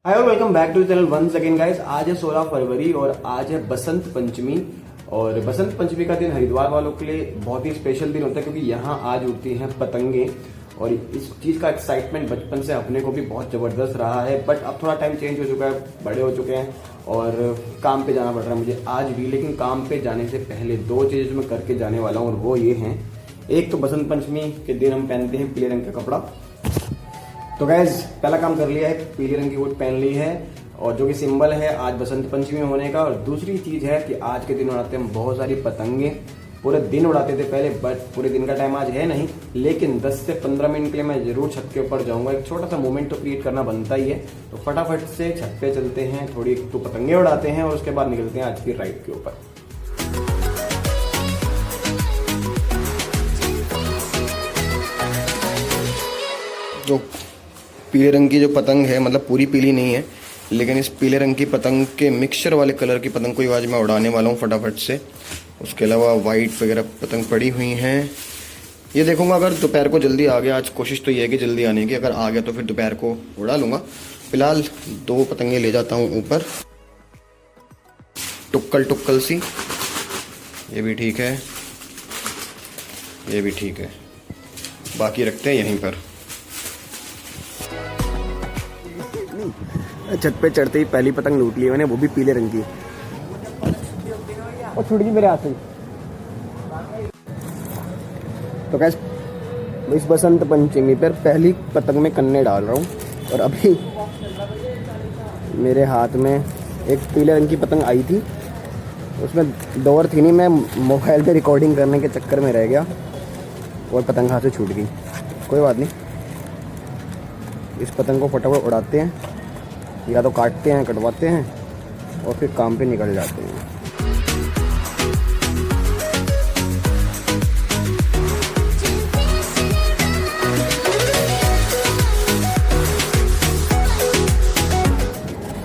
हाय और welcome back to channel once अगेन guys. आज है 16 फरवरी और आज है बसंत पंचमी। और बसंत पंचमी का दिन हरिद्वार वालों के लिए बहुत ही स्पेशल दिन होता है क्योंकि यहाँ आज उड़ती हैं पतंगे। और इस चीज का एक्साइटमेंट बचपन से अपने को भी बहुत जबरदस्त रहा है, बट अब थोड़ा टाइम चेंज हो चुका है, बड़े हो चुके हैं और काम पे जाना पड़ रहा है मुझे आज भी। लेकिन काम पे जाने से पहले दो चीजें मैं करके जाने वाला हूँ और वो ये हैं। एक तो बसंत पंचमी के दिन हम पहनते हैं पीले रंग का कपड़ा, तो गैस पहला काम कर लिया है, पीले रंग की कोट पहन ली है और जो कि सिंबल है आज बसंत पंचमी होने का। और दूसरी चीज है कि आज के दिन उड़ाते हैं बहुत सारी पतंगे। पूरे दिन उड़ाते थे पहले, बट पूरे दिन का टाइम आज है नहीं, लेकिन 10 से 15 मिनट के लिए मैं जरूर छत के ऊपर जाऊंगा। एक छोटा सा मोमेंट तो क्रिएट करना बनता ही है, तो फटाफट से छत पे चलते हैं, थोड़ी तो पतंगे उड़ाते हैं और उसके बाद निकलते हैं आज की राइड के ऊपर। जो पीले रंग की जो पतंग है, मतलब पूरी पीली नहीं है, लेकिन इस पीले रंग की पतंग के मिक्सचर वाले कलर की पतंग को आज मैं उड़ाने वाला हूँ फटाफट से। उसके अलावा वाइट वगैरह पतंग पड़ी हुई हैं, ये देखूंगा अगर दोपहर को जल्दी आ गया। आज कोशिश तो ये है कि जल्दी आने की, अगर आ गया तो फिर दोपहर को उड़ा लूंगा। फिलहाल दो पतंगे ले जाता हूँ ऊपर, टुक्कल टुक्कल सी। ये भी ठीक है, ये भी ठीक है, बाकी रखते हैं यहीं पर। छत पे चढ़ते ही पहली पतंग लूट ली मैंने, वो भी पीले रंग की, और छुट गई मेरे हाथ से। तो कैसे इस बसंत पंचमी पर पहली पतंग में कन्ने डाल रहा हूँ और अभी मेरे हाथ में एक पीले रंग की पतंग आई थी, उसमें डोर थी नहीं, मैं मोबाइल पे रिकॉर्डिंग करने के चक्कर में रह गया और पतंग हाथ से छूट गई। कोई बात नहीं, इस पतंग को फटाफट उड़ाते हैं, या तो काटते हैं, कटवाते हैं और फिर काम पे निकल जाते हैं।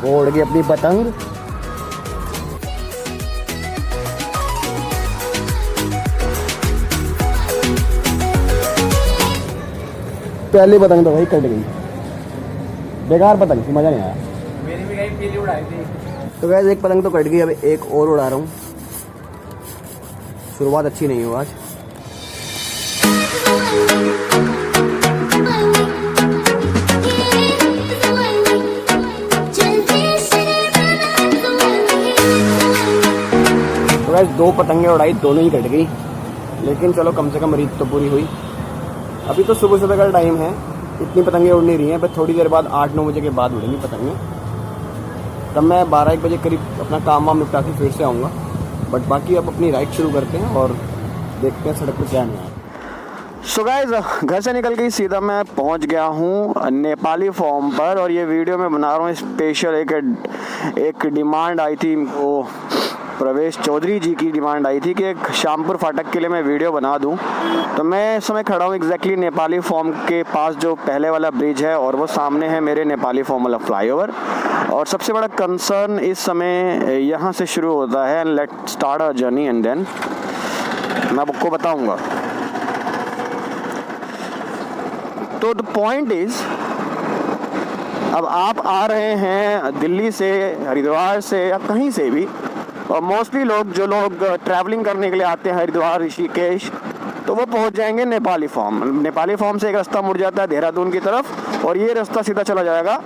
वो उड़ गई अपनी पतंग। पहली पतंग तो वही कट गई, बेकार पतंग थी, मजा नहीं आया। मेरी भी गई, पीली उड़ाई थी। तो वैसे एक पतंग तो कट गई, अब एक और उड़ा रहा हूँ। शुरुआत अच्छी नहीं हुआ आज। तो वैसे दो पतंगे उड़ाई, दोनों ही कट गई, लेकिन चलो कम से कम रीत तो पूरी हुई। अभी तो सुबह सुबह का टाइम है, इतनी पतंगे उड़ नहीं रही हैं, पर थोड़ी देर बाद 8-9 बजे के बाद उड़ेंगी पतंगे। तब मैं 12-1 बजे करीब अपना काम वाम निपटा के फिर से आऊँगा। बट बाकी अब अपनी राइड शुरू करते हैं और देखते हैं सड़क पर क्या नहीं है। सो गाइस, घर से निकल के सीधा मैं पहुंच गया हूं नेपाली फॉर्म पर, और ये वीडियो मैं बना रहा हूं स्पेशल। एक डिमांड आई थी, वो प्रवेश चौधरी जी की डिमांड आई थी कि एक शामपुर फाटक के लिए मैं वीडियो बना दूं। तो मैं इस समय खड़ा हूं एग्जैक्टली नेपाली फॉर्म के पास, जो पहले वाला ब्रिज है, और वो सामने है मेरे नेपाली फॉर्म वाला फ्लाईओवर। और सबसे बड़ा कंसर्न इस समय यहाँ से शुरू होता है, let start a journey and then मैं आपको बताऊंगा। तो द पॉइंट इज, अब आप आ रहे हैं दिल्ली से, हरिद्वार से, या कहीं से भी, और मोस्टली जो लोग ट्रैवलिंग करने के लिए आते हैं हरिद्वार ऋषिकेश, तो वो पहुंच जाएंगे नेपाली फॉर्म। नेपाली फॉर्म से एक रास्ता मुड़ जाता है देहरादून की तरफ, और ये रास्ता सीधा चला जाएगा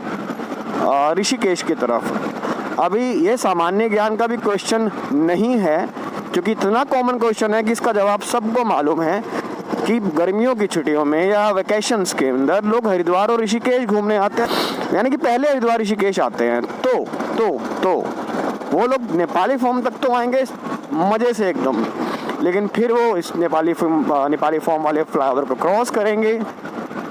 ऋषिकेश की तरफ। अभी ये सामान्य ज्ञान का भी क्वेश्चन नहीं है, क्योंकि इतना कॉमन क्वेश्चन है कि इसका जवाब सबको मालूम है कि गर्मियों की छुट्टियों में या वेकेशंस के अंदर लोग हरिद्वार और ऋषिकेश घूमने आते हैं, यानी कि पहले हरिद्वार ऋषिकेश आते हैं। तो वो लोग नेपाली फॉर्म तक तो आएंगे मज़े से एकदम, लेकिन फिर वो इस नेपाली फॉर्म वाले फ्लाईओवर को क्रॉस करेंगे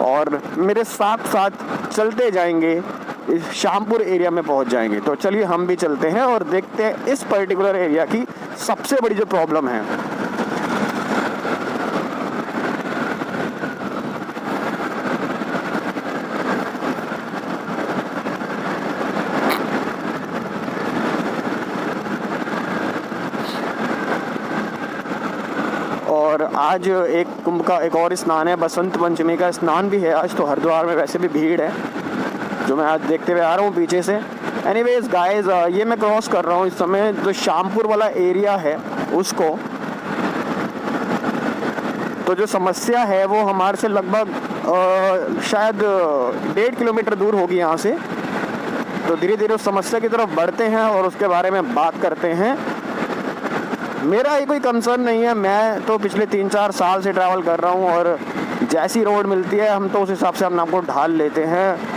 और मेरे साथ साथ चलते जाएंगे, इस शामपुर एरिया में पहुंच जाएंगे। तो चलिए हम भी चलते हैं और देखते हैं इस पर्टिकुलर एरिया की सबसे बड़ी जो प्रॉब्लम है। और आज एक कुंभ का एक और स्नान है, बसंत पंचमी का स्नान भी है आज, तो हरिद्वार में वैसे भी भीड़ है। जो मैं आज देखते हुए आ रहा हूँ पीछे से। एनीवेज गाइस, ये मैं क्रॉस कर रहा हूँ इस समय जो शामपुर वाला एरिया है उसको। तो जो समस्या है वो हमारे से लगभग शायद 1.5 किलोमीटर दूर होगी यहाँ से। तो धीरे धीरे उस समस्या की तरफ बढ़ते हैं और उसके बारे में बात करते हैं। मेरा ये कोई कंसर्न नहीं है, मैं तो पिछले 3-4 साल से ट्रैवल कर रहा हूँ और जैसी रोड मिलती है हम तो उस हिसाब से अपने आप को ढाल लेते हैं।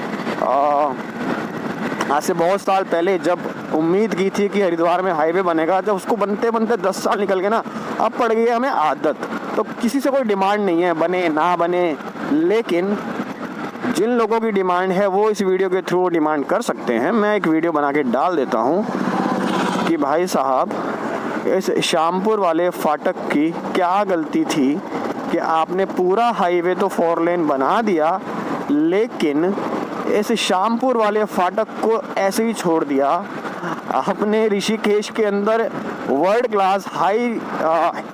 आज से बहुत साल पहले जब उम्मीद की थी कि हरिद्वार में हाईवे बनेगा, जब उसको बनते बनते 10 साल निकल गए ना, अब पड़ गई है हमें आदत। तो किसी से कोई डिमांड नहीं है बने ना बने, लेकिन जिन लोगों की डिमांड है वो इस वीडियो के थ्रू डिमांड कर सकते हैं। मैं एक वीडियो बना के डाल देता हूँ कि भाई साहब, इस शामपुर वाले फाटक की क्या गलती थी कि आपने पूरा हाईवे तो 4 लेन बना दिया, लेकिन इस शामपुर वाले फाटक को ऐसे ही छोड़ दिया। आपने ऋषिकेश के अंदर वर्ल्ड क्लास हाई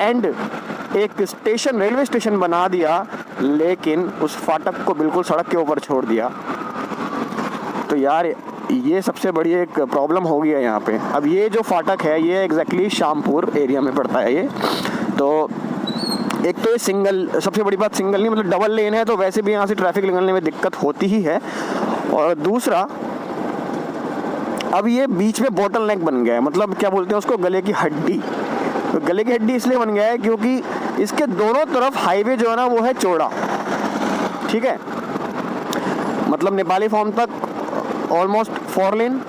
एंड एक स्टेशन, रेलवे स्टेशन बना दिया, लेकिन उस फाटक को बिल्कुल सड़क के ऊपर छोड़ दिया। तो यार ये सबसे बड़ी एक प्रॉब्लम हो गई है यहाँ पे। अब ये जो फाटक है ये एग्जैक्टली शामपुर एरिया में पड़ता है ये। तो एक तो ये सिंगल, सबसे बड़ी बात सिंगल नहीं मतलब डबल लेन है, तो वैसे भी यहाँ से ट्रैफिक निकलने में दिक्कत होती ही है। और दूसरा, अब ये बीच में बोटल नेक बन गया है, मतलब क्या बोलते हैं उसको, गले की हड्डी। तो गले की हड्डी इसलिए बन गया है क्योंकि इसके दोनों तरफ हाईवे जो है ना वो है चौड़ा, ठीक है, मतलब नेपाली फॉर्म तक ऑलमोस्ट 4 लेन,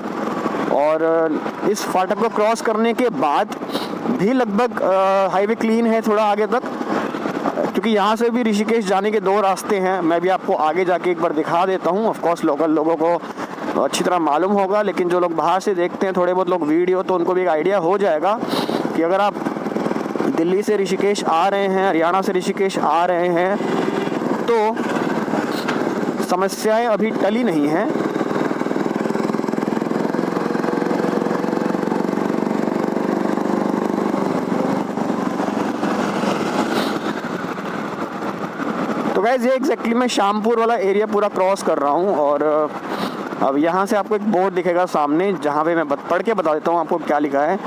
और इस फाटक को क्रॉस करने के बाद भी लगभग हाईवे क्लीन है थोड़ा आगे तक, क्योंकि यहाँ से भी ऋषिकेश जाने के 2 रास्ते हैं। मैं भी आपको आगे जाके एक बार दिखा देता हूँ। ऑफ कोर्स लोकल लोगों को अच्छी तरह मालूम होगा, लेकिन जो लोग बाहर से देखते हैं थोड़े बहुत लोग वीडियो, तो उनको भी एक आइडिया हो जाएगा कि अगर आप दिल्ली से ऋषिकेश आ रहे हैं, हरियाणा से ऋषिकेश आ रहे हैं, तो समस्याएं अभी टली नहीं हैं। तो गाइस ये एग्जैक्टली मैं शामपुर वाला एरिया पूरा क्रॉस कर रहा हूँ, और अब यहाँ से आपको एक बोर्ड दिखेगा सामने, जहाँ पे मैं पढ़ के बता देता हूँ आपको क्या लिखा है।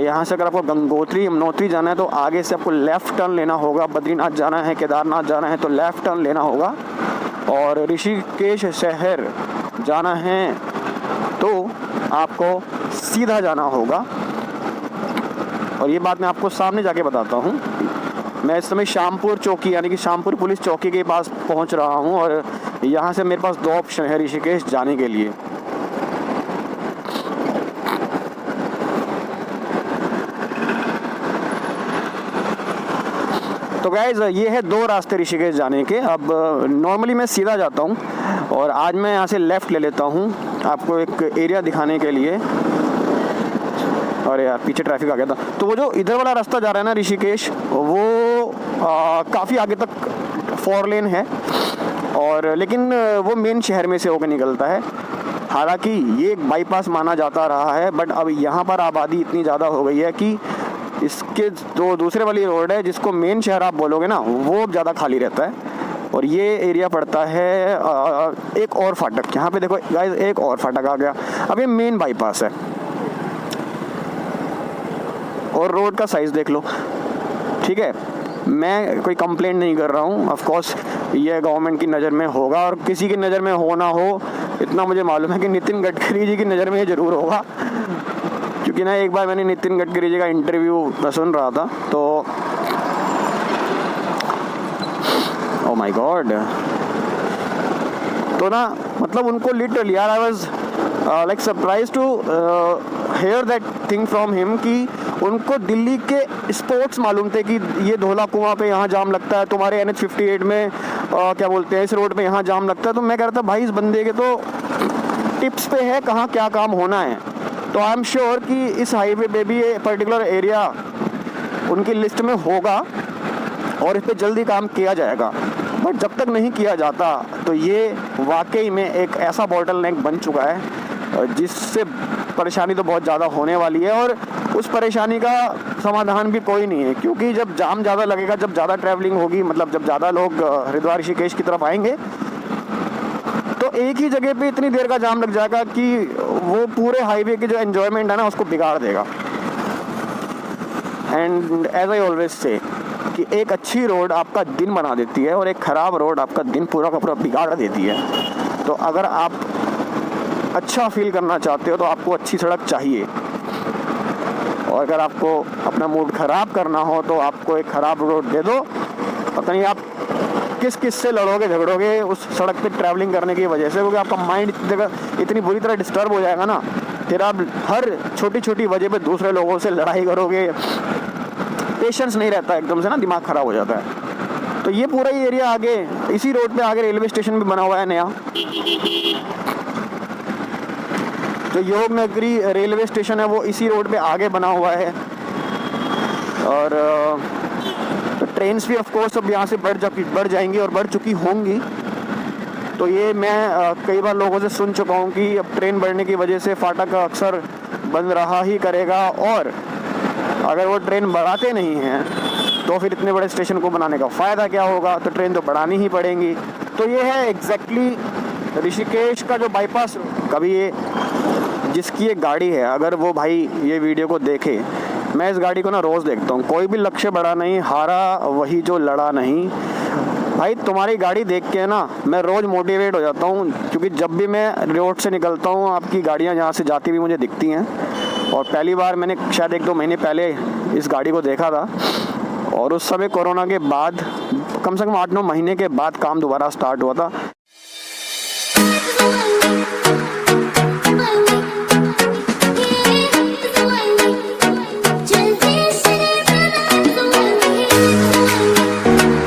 यहाँ से अगर आपको गंगोत्री यमुनोत्री जाना है तो आगे से आपको लेफ़्ट टर्न लेना होगा। बद्रीनाथ जाना है, केदारनाथ जाना है तो लेफ़्ट टर्न लेना होगा, और ऋषिकेश शहर जाना है तो आपको सीधा जाना होगा। और ये बात मैं आपको सामने जाके बताता हूँ। मैं इस समय शामपुर चौकी यानी कि शामपुर पुलिस चौकी के पास पहुँच रहा हूँ, और यहाँ से मेरे पास 2 ऑप्शन है ऋषिकेश जाने के लिए। तो गाइज ये है 2 रास्ते ऋषिकेश जाने के। अब नॉर्मली मैं सीधा जाता हूँ, और आज मैं यहाँ से लेफ़्ट ले लेता हूँ आपको एक एरिया दिखाने के लिए। और यार पीछे ट्रैफिक आ गया था। तो वो जो इधर वाला रास्ता जा रहा है ना ऋषिकेश, वो काफ़ी आगे तक 4 लेन है, और लेकिन वो मेन शहर में से होकर निकलता है। हालांकि ये एक बाईपास माना जाता रहा है, बट अब यहाँ पर आबादी इतनी ज़्यादा हो गई है कि इसके जो दूसरे वाली रोड है जिसको मेन शहर आप बोलोगे ना, वो ज़्यादा खाली रहता है। और ये एरिया पड़ता है एक और फाटक। यहाँ पे देखो गाइस एक और फाटक आ गया। अब ये मेन बाईपास है, और रोड का साइज़ देख लो, ठीक है। मैं कोई कंप्लेंट नहीं कर रहा हूँ, ऑफ कोर्स ये गवर्नमेंट की नज़र में होगा, और किसी की नज़र में हो ना हो इतना मुझे मालूम है कि नितिन गडकरी जी की नज़र में ये ज़रूर होगा। क्योंकि ना एक बार मैंने नितिन गडकरी जी का इंटरव्यू सुन रहा था, तो ओ माय गॉड, तो ना मतलब उनको लिटरली यार I was like surprise to hear that thing from him कि उनको दिल्ली के स्पॉट्स मालूम थे कि ये धौला कुआं पे यहाँ जाम लगता है, तुम्हारे NH 58 में क्या बोलते हैं इस रोड पे यहाँ जाम लगता है। तो मैं कह रहा था भाई इस बंदे के तो टिप्स पे है कहाँ क्या काम होना है। तो आई एम श्योर कि इस हाईवे पे भी ये पर्टिकुलर एरिया उनकी लिस्ट में होगा और इस पर जल्दी काम किया जाएगा। बट जब तक नहीं किया जाता तो ये वाकई में एक ऐसा बॉटल नेक बन चुका है जिससे परेशानी तो बहुत ज़्यादा होने वाली है, और उस परेशानी का समाधान भी कोई नहीं है। क्योंकि जब जाम ज़्यादा लगेगा, जब ज़्यादा ट्रैवलिंग होगी, मतलब जब ज़्यादा लोग हरिद्वार ऋषिकेश की तरफ आएंगे, तो तो एक ही जगह पे इतनी देर का जाम लग जाएगा कि वो पूरे हाईवे की जो एन्जॉयमेंट है ना उसको बिगाड़ देगा। And as I always say कि एक अच्छी रोड आपका दिन बना देती है और एक ख़राब रोड आपका दिन पूरा का पूरा बिगाड़ देती है। तो अगर आप अच्छा फील करना चाहते हो तो आपको अच्छी सड़क चाहिए, और अगर आपको अपना मूड ख़राब करना हो तो आपको एक ख़राब रोड दे दो, पता नहीं आप किस से लड़ोगे झगड़ोगे उस सड़क पे ट्रैवलिंग करने की वजह से, क्योंकि आपका माइंड इतनी बुरी तरह डिस्टर्ब हो जाएगा ना, फिर आप हर छोटी छोटी वजह पे दूसरे लोगों से लड़ाई करोगे, पेशेंस नहीं रहता, एकदम से ना दिमाग ख़राब हो जाता है। तो ये पूरा ही एरिया आगे इसी रोड पे आगे रेलवे स्टेशन भी बना हुआ है नया, जो योग नगरी रेलवे स्टेशन है वो इसी रोड पे आगे बना हुआ है। और तो ट्रेन्स भी ऑफ कोर्स अब यहाँ से बढ़ जाएंगी और बढ़ चुकी होंगी। तो ये मैं कई बार लोगों से सुन चुका हूँ कि अब ट्रेन बढ़ने की वजह से फाटक अक्सर बंद रहा ही करेगा, और अगर वो ट्रेन बढ़ाते नहीं हैं तो फिर इतने बड़े स्टेशन को बनाने का फ़ायदा क्या होगा, तो ट्रेन तो बढ़ानी ही पड़ेंगी। तो ये है एग्जैक्टली ऋषिकेश का जो बाईपास। कभी ये जिसकी एक गाड़ी है, अगर वो भाई ये वीडियो को देखे, मैं इस गाड़ी को ना रोज़ देखता हूँ, कोई भी लक्ष्य बढ़ा नहीं, हारा वही जो लड़ा नहीं। भाई तुम्हारी गाड़ी देख के ना मैं रोज़ मोटिवेट हो जाता हूँ, क्योंकि जब भी मैं रोड से निकलता हूँ आपकी गाड़ियाँ यहाँ से जाती हुई मुझे दिखती हैं। और पहली बार मैंने शायद 1-2 महीने पहले इस गाड़ी को देखा था, और उस समय कोरोना के बाद कम से कम 8-9 महीने के बाद काम दोबारा स्टार्ट हुआ था।